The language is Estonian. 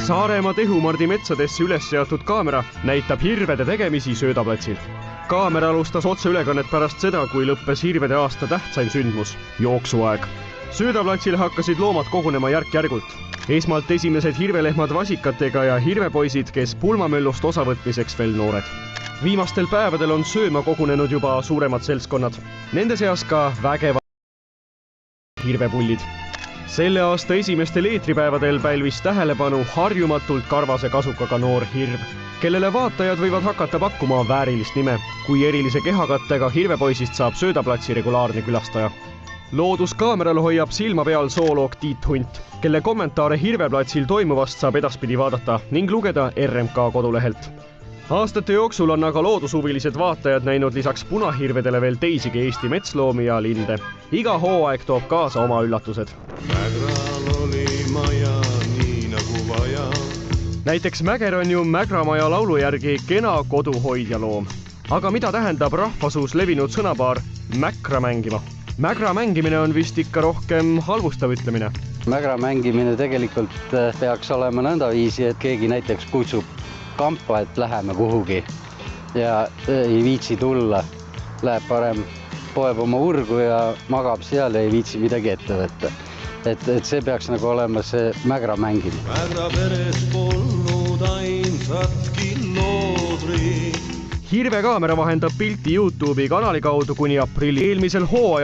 Saaremaa Tehumardi metsadesse üles seatud kaamera näitab hirvede tegemisi söödaplatsil. Kaamera alustas otseülekannet pärast seda, kui lõppes hirvede aasta tähtsaim sündmus – jooksuaeg. Söödaplatsil hakkasid loomad kogunema järk-järgult. Esmalt esimesed hirvelehmad vasikatega ja hirvepoisid, kes pulmamöllust osavõtmiseks veel noored. Viimastel päevadel on sööma kogunenud juba suuremad seltskonnad. Nende seas ka vägevad hirvepullid. Selle aasta esimestel eetripäevadel pälvis tähelepanu harjumatult karvase kasukaga noor hirv, kellele vaatajad võivad hakata pakkuma väärilist nime, kui erilise kehakattega hirvepoisist saab söödaplatsi regulaarne külastaja. Looduskaameral hoiab silma peal zooloog Tiit Hunt, kelle kommentaare hirveplatsil toimuvast saab edaspidi vaadata ning lugeda RMK kodulehelt. Aastate jooksul on aga loodushuvilised vaatajad näinud lisaks punahirvedele veel teisigi Eesti metsloomi ja linde. Iga hooaeg toob kaasa oma üllatused. Mägral oli maja nii nagu vaja. Näiteks Mäger on ju Mägramaja laulu järgi kena koduhoidja loom. Aga mida tähendab rahvasuus levinud sõnapaar mäkra mängima? Mägra mängimine on vist ikka rohkem halvustav ütlemine. Mägra mängimine tegelikult peaks olema nõnda viisi, et keegi näiteks kutsub kampa, et läheme kuhugi ja ei viitsi tulla. Läheb parem, poeb oma urgu ja magab seal ja ei viitsi midagi ette võtta. Et see peaks nagu olema see mägra mängimine. Mägra peres polnud ainsatki loodri. Hirvekaamera vahendab pilti YouTube'i kanali kaudu kuni aprilli eelmisel hooajal.